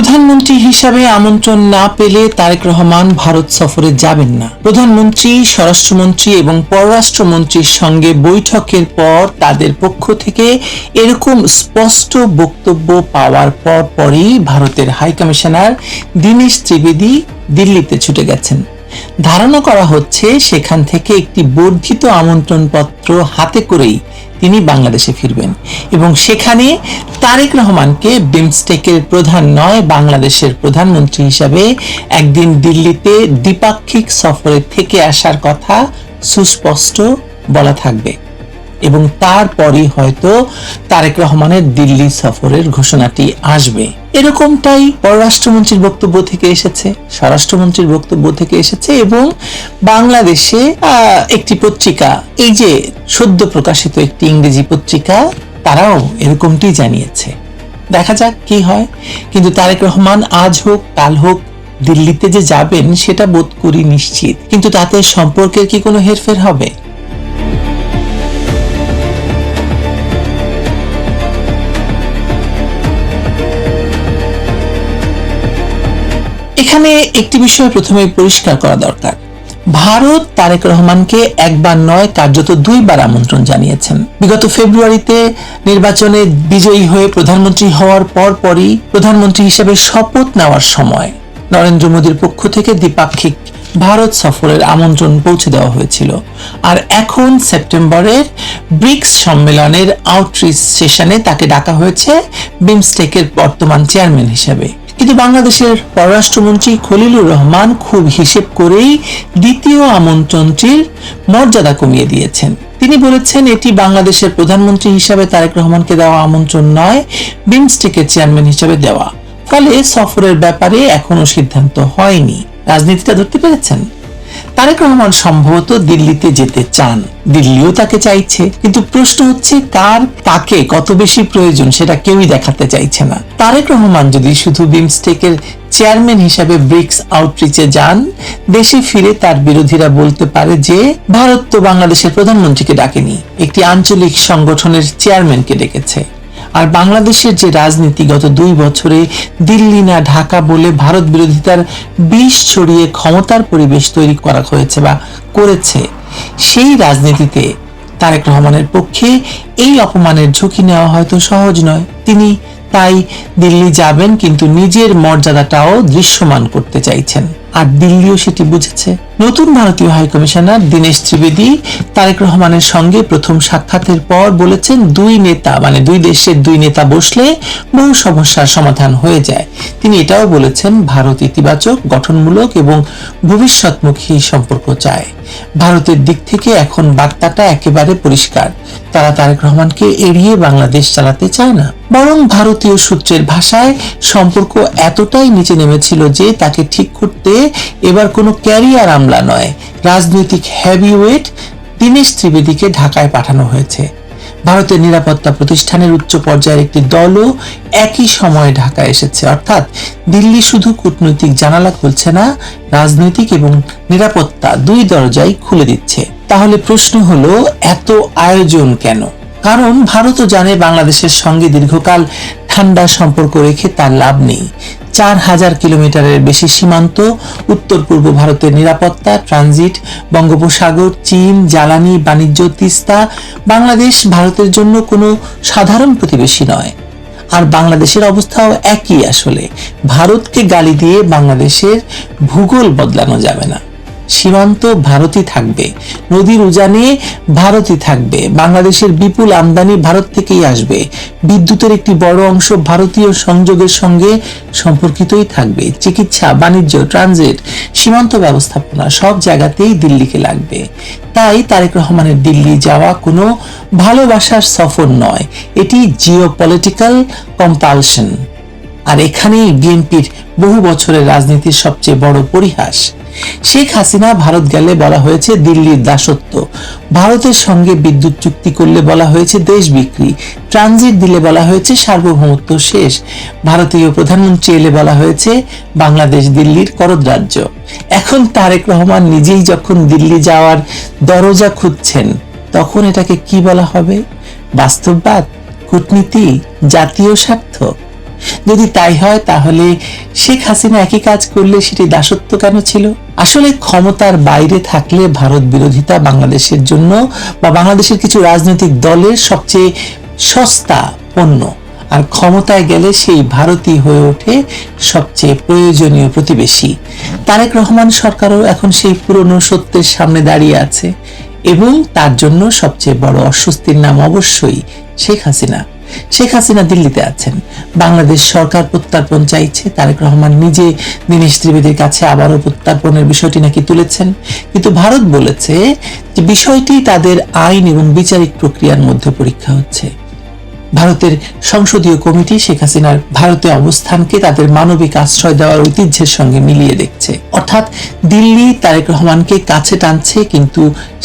প্রধানমন্ত্রী হিসাবে আমন্ত্রণ না পেলে তারেক রহমান ভারত সফরে যাবেন না। প্রধানমন্ত্রী, স্বরাষ্ট্রমন্ত্রী এবং পররাষ্ট্রমন্ত্রীর সঙ্গে বৈঠকের পর তাদের পক্ষ থেকে এরকম স্পষ্ট বক্তব্য পাওয়ার পরই ভারতের হাইকমিশনার দীনেশ ত্রিবেদী দিল্লিতে ছুটে গেছেন। ধারণা করা হচ্ছে সেখান থেকে একটি বর্ধিত আমন্ত্রণপত্র হাতে করেই তিনি বাংলাদেশে ফিরবেন এবং সেখানে তারেক রহমানকে বিমস্টেকের প্রধান নয়, বাংলাদেশের প্রধানমন্ত্রী হিসাবে একদিন দিল্লিতে দ্বিপাক্ষিক সফরে থেকে আসার কথা সুস্পষ্ট বলা থাকবে এবং তারপরই হয়তো তারেক রহমানের দিল্লি সফরের ঘোষণাটি আসবে। এরকমটাই পররাষ্ট্রমন্ত্রীর বক্তব্য থেকে এসেছে, স্বরাষ্ট্রমন্ত্রীর বক্তব্য থেকে এসেছে এবং বাংলাদেশে একটি পত্রিকা, এই যে সদ্য প্রকাশিত একটি ইংরেজি পত্রিকা, তারাও এরকমটি জানিয়েছে। দেখা যাক কি হয়। কিন্তু তারেক রহমান আজ হোক কাল হোক দিল্লিতে যে যাবেন সেটা বোধ করি নিশ্চিত। কিন্তু তাতে সম্পর্কের কি কোনো হেরফের হবে? এখানে একটি বিষয় প্রথমে পরিষ্কার করা দরকার। ভারত তারেক রহমানকে একবার নয়, কার্যত দুইবার আমন্ত্রণ জানিয়েছেন। বিগত ফেব্রুয়ারিতে নির্বাচনে বিজয়ী হয়ে প্রধানমন্ত্রী হওয়ার পরই প্রধানমন্ত্রী হিসেবে শপথ নেওয়ার সময় নরেন্দ্র মোদীর পক্ষ থেকে দ্বিপাক্ষিক ভারত সফরের আমন্ত্রণ পৌঁছে দেওয়া হয়েছিল। আর এখন সেপ্টেম্বরের ব্রিক্স সম্মেলনের আউটরিচ সেশনে তাকে ডাকা হয়েছে বিমস্টেকের বর্তমান চেয়ারম্যান হিসেবে। কিন্তু বাংলাদেশের পররাষ্ট্রমন্ত্রী খলিলুর রহমান খুব হিসেব করেই দ্বিতীয় আমন্ত্রণটির মর্যাদা কমিয়ে দিয়েছেন। তিনি বলেছেন এটি বাংলাদেশের প্রধানমন্ত্রী হিসাবে তারেক রহমানকে দেওয়া আমন্ত্রণ নয়, বিমস্টেকের চেয়ারম্যান হিসাবে দেওয়া। ফলে সফরের ব্যাপারে এখনো সিদ্ধান্ত হয়নি। রাজনীতিটা ধরতে পেরেছেন? তারেক রহমান সম্ভবত দিল্লিতে যেতে চান, দিল্লিও তাকে চাইছে, কিন্তু প্রশ্ন হচ্ছে কাকে কত বেশি প্রয়োজন সেটা কেউই দেখাতে চাইছে না। তারেক রহমান যদি শুধু বিমস্টেকের চেয়ারম্যান হিসাবে ব্রিক্স আউটরিচে যান, দেশে ফিরে তার বিরোধীরা বলতে পারে যে ভারত তো বাংলাদেশের প্রধানমন্ত্রীকে ডাকেনি, একটি আঞ্চলিক সংগঠনের চেয়ারম্যানকে ডেকেছে। আর বাংলাদেশের যে রাজনীতি গত 2 বছরে দিল্লি না ঢাকা বলে ভারত বিরোধিতার বিষ ছড়িয়ে ক্ষমতার পরিবেশ তৈরি করা হয়েছে বা করেছে, সেই রাজনীতিতে তারেক রহমানের পক্ষে এই অপমানের ঝুঁকি নেওয়া হয়তো সহজ নয়। তিনি তাই দিল্লি যাবেন, কিন্তু নিজের মর্যাদাটাও দৃশ্যমান করতে চাইছেন। আর দিল্লিও সেটি বুঝেছে। নতুন ভারতীয় হাইকমিশনার দীনেশ ত্রিবেদী তারেক রহমানের সঙ্গে প্রথম সাক্ষাতের পর বলেছেন দুই দেশের দুই নেতা বসলে বহু সমস্যার সমাধান হয়ে যায়। তিনি এটাও বলেছেন ভারত ইতিবাচক, গঠনমূলক এবং ভবিষ্যৎমুখী সম্পর্ক চায়। ভারতের দিক থেকে এখন বার্তাটা একেবারে পরিষ্কার, তারা তারেক রহমানকে এড়িয়ে বাংলাদেশ চালাতে চায় না। বরং ভারতীয় সূত্রের ভাষায় সম্পর্ক এতটাই নিচে নেমেছিল যে তাকে ঠিক করতে এবার কোনো ক্যারিয়ার আমলা নয়, রাজনৈতিক হেভিওয়েট দীনেশ ত্রিবেদীকে ঢাকায় পাঠানো হয়েছে। ভারতের নিরাপত্তা প্রতিষ্ঠানের উচ্চ পর্যায়ের একটি দলও একই সময়ে ঢাকায় এসেছে। অর্থাৎ দিল্লি শুধু কূটনৈতিক জানালা খুলছে না, রাজনৈতিক এবং নিরাপত্তা দুই দরজাই খুলে দিচ্ছে। তাহলে প্রশ্ন হলো এত আয়োজন কেন? কারণ ভারতও জানে বাংলাদেশের সঙ্গে দীর্ঘকাল ঠান্ডা সম্পর্ক রেখে তার লাভ নেই। 4000 কিলোমিটারের বেশি সীমান্ত, উত্তর পূর্ব ভারতের নিরাপত্তা, ট্রানজিট, বঙ্গোপসাগর, চীন, জ্বালানি, বাণিজ্য, তিস্তা। বাংলাদেশ ভারতের জন্য কোনো সাধারণ প্রতিবেশী নয়। আর বাংলাদেশের অবস্থাও একই। আসলে ভারতকে গালি দিয়ে বাংলাদেশের ভূগোল বদলানো যাবে না। সীমান্ত ভারতই থাকবে, নদীর উজানে ভারতই থাকবে, বাংলাদেশের বিপুল আমদানি ভারত থেকেই আসবে, বিদ্যুতের একটি বড় অংশ ভারতীয় সংযোগের সঙ্গে সম্পর্কিতই থাকবে, চিকিৎসা, বাণিজ্য, ট্রানজিট, সীমান্ত ব্যবস্থাপনা সব জায়গাতেই দিল্লিকে লাগবে। তাই তারেক রহমানের দিল্লি যাওয়া কোনো ভালোবাসার সফর নয়, এটি জিওপলিটিক্যাল কম্পালশন। আর এখানেই বিএনপির বহু বছরের রাজনীতির সবচেয়ে বড় পরিহাস। শেখ হাসিনা ভারত গেলে বলা হয়েছে দিল্লির দাসত্ব, ভারতের সঙ্গে বিদ্যুৎ চুক্তি করলে বলা হয়েছে দেশ বিক্রি, ট্রানজিট দিলে বলা হয়েছে সার্বভৌমত্ব শেষ, ভারতীয় প্রধানমন্ত্রী এলে বলা হয়েছে বাংলাদেশ দিল্লির করদরাজ্য। এখন তারেক রহমান নিজেই যখন দিল্লি যাওয়ার দরজা খুঁজছেন, তখন এটাকে কি বলা হবে? বাস্তববাদ, কূটনীতি, জাতীয় স্বার্থ? যদি তাই হয় তাহলে শেখ হাসিনা একই কাজ করলে সেটি দাসত্ব কেন ছিল? আসলে ক্ষমতার বাইরে থাকলে ভারত বিরোধিতা বাংলাদেশের জন্য বা বাংলাদেশের কিছু রাজনৈতিক দলের সবচেয়ে সস্তা পণ্য, আর ক্ষমতায় গেলে সেই ভারতই হয়ে ওঠে সবচেয়ে প্রয়োজনীয় প্রতিবেশী। তারেক রহমান সরকারও এখন সেই পুরনো সত্যের সামনে দাঁড়িয়ে আছে এবং তার জন্য সবচেয়ে বড় অস্বস্তির নাম অবশ্যই শেখ হাসিনা। শেখ হাসিনা দিল্লিতে আছেন, বাংলাদেশ সরকার প্রত্যর্পণ চাইছে। তারেক রহমান নিজে দীনেশ ত্রিবেদীর কাছে আবারও প্রত্যর্পণের বিষয়টি নাকি তুলেছেন, কিন্তু ভারত বলেছে যে বিষয়টি তাদের আইন এবং বিচারিক প্রক্রিয়ার মধ্যে পরীক্ষা হচ্ছে। ভারতের সংসদীয় কমিটি শেখ হাসিনার ভারতে অবস্থানকে তাদের মানবিক আশ্রয় দেওয়ার ঐতিহ্যের সঙ্গে মিলিয়ে দেখছে। অর্থাৎ দিল্লি তারেক রহমানকে কাছে টানছে, কিন্তু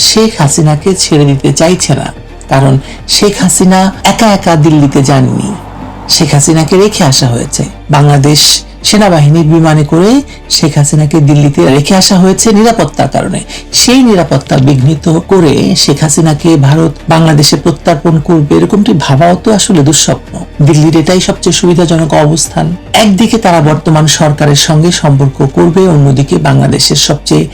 শেখ হাসিনাকে ছেড়ে দিতে চাইছে না। কারণ শেখ হাসিনা একা একা দিল্লিতে যাননি, শেখ হাসিনাকে রেখে আসা হয়েছে। বাংলাদেশ সেনাবাহিনীর বিমানে করে শেখ হাসিনাকে দিল্লিতে রেখে আসা হয়েছে নিরাপত্তার কারণে। সেই নিরাপত্তা বিঘ্নিত করে শেখ হাসিনাকে ভারত বাংলাদেশে প্রত্যর্পণ করবে এরকমটি ভাবাও তো আসলে দুঃস্বপ্ন। দিল্লির এটাই সবচেয়ে সুবিধাজনক অবস্থান। একদিকে তারা বর্তমান সরকারের সঙ্গে সম্পর্ক করবে, অন্যদিকে বাংলাদেশের সবচেয়ে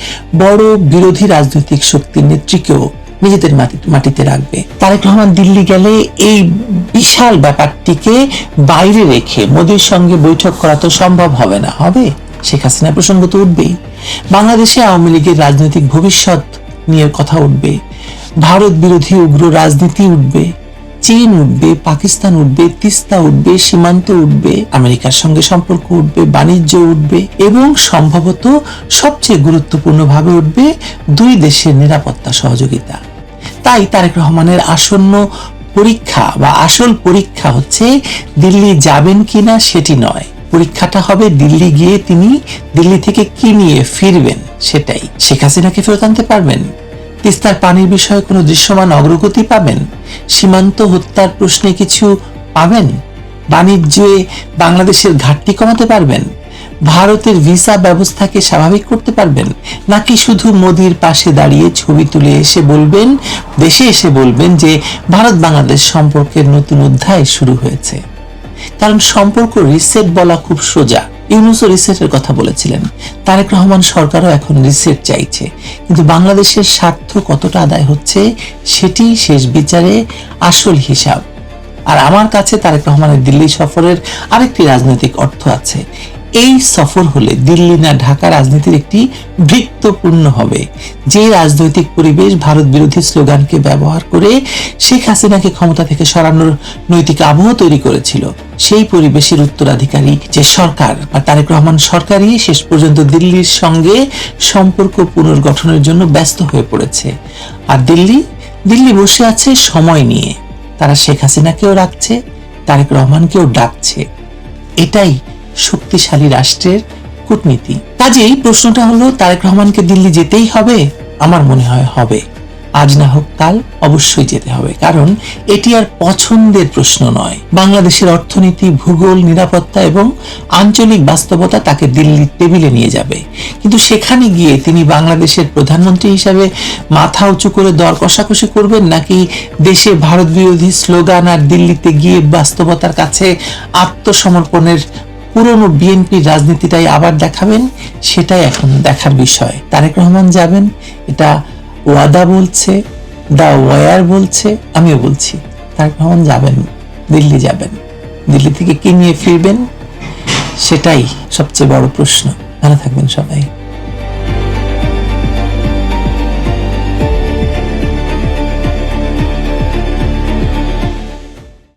বড় বিরোধী রাজনৈতিক শক্তির নেত্রীকেও নিজেদের মাটিতে রাখবে। তারেক রহমান দিল্লি গেলে এই বিশাল ব্যাপারটিকে বাইরে রেখে মোদির সঙ্গে বৈঠক করা তো সম্ভব হবে না। হবে, শেখ হাসিনা প্রসঙ্গ তো উঠবেই। বাংলাদেশে আওয়ামী লীগের রাজনৈতিক ভবিষ্যৎ নিয়ে কথা উঠবে, ভারত বিরোধী উগ্র রাজনীতি উঠবে, চীন উঠবে, পাকিস্তান উঠবে, তিস্তা উঠবে, সীমান্ত উঠবে, আমেরিকার সঙ্গে সম্পর্ক উঠবে, বাণিজ্য উঠবে এবং সম্ভবত সবচেয়ে গুরুত্বপূর্ণভাবে উঠবে দুই দেশের নিরাপত্তা সহযোগিতা। তাই তারেক রহমানের আসন্ন পরীক্ষা বা আসল পরীক্ষা হচ্ছে দিল্লি যাবেন কিনা সেটি নয়, পরীক্ষাটা হবে দিল্লি গিয়ে তিনি দিল্লি থেকে কি নিয়ে ফিরবেন সেটাই। শেখ হাসিনাকে ফেরত আনতে পারবেন? তিস্তার পানির বিষয়ে কোনো দৃশ্যমান অগ্রগতি পাবেন? সীমান্ত হত্যার প্রশ্নে কিছু পাবেন? বাণিজ্যে বাংলাদেশের ঘাটতি কমাতে পারবেন? ভারতের ভিসা ব্যবস্থাকে স্বাভাবিক করতে পারবেন? নাকি শুধু মোদির পাশে দাঁড়িয়ে ছবি তুলে দেশে এসে বলবেন যে ভারত বাংলাদেশ সম্পর্কের নতুন অধ্যায় শুরু হয়েছে? কারণ সম্পর্ক রিসেট বলা খুব সোজা। ইউনূসও রিসেটের কথা বলেছিলেন, তারেক রহমান সরকারও এখন রিসেট চাইছে, কিন্তু বাংলাদেশের স্বার্থ কতটা আদায় হচ্ছে সেটি শেষ বিচারে আসল হিসাব। আর আমার কাছে তারেক রহমানের দিল্লি সফরের আরেকটি রাজনৈতিক অর্থ আছে। এই সফর হলে দিল্লি না ঢাকা রাজনীতির একটি বৃত্তপূর্ণ হবে। যে রাজনৈতিক পরিবেশ ভারত বিরোধী স্লোগানকে ব্যবহার করে শেখ হাসিনাকে ক্ষমতা থেকে সরানোর নৈতিক আবহ তৈরি করেছিল, সেই পরিবেশের উত্তরাধিকারী যে সরকার বা তারেক রহমান সরকারই শেষ পর্যন্ত দিল্লির সঙ্গে সম্পর্ক পুনর্গঠনের জন্য ব্যস্ত হয়ে পড়েছে। আর দিল্লি বসে আছে সময় নিয়ে। তারা শেখ হাসিনাকেও রাখছে, তারেক রহমানকেও ডাকছে। এটাই শক্তিশালী রাষ্ট্রের কূটনীতি। কাজেই প্রশ্নটা হলো, তারেক রহমানকে দিল্লি যেতেই হবে? আমার মনে হয় হবে। আজ না হোক কাল অবশ্যই যেতে হবে, কারণ এটি আর পছন্দের প্রশ্ন নয়। বাংলাদেশের অর্থনীতি, ভূগোল, নিরাপত্তা এবং আঞ্চলিক বাস্তবতা তাকে দিল্লির টেবিলে নিয়ে যাবে। কিন্তু সেখানে গিয়ে তিনি বাংলাদেশের প্রধানমন্ত্রী হিসাবে মাথা উঁচু করে দর কষাকষি করবেন, নাকি দেশে ভারত বিরোধী স্লোগান আর দিল্লিতে গিয়ে বাস্তবতার কাছে আত্মসমর্পণের পুরনো বিএনপির রাজনীতিটাই আবার দেখাবেন? সেটাই এখন দেখার বিষয়। তারেক রহমান যাবেন, এটা ওয়াদা বলছে, দা ওয়ার বলছে, আমিও বলছি তারেক রহমান যাবেন, দিল্লি যাবেন। দিল্লি থেকে কি নিয়ে ফিরবেন সেটাই সবচেয়ে বড় প্রশ্ন। ভালো থাকবেন সবাই।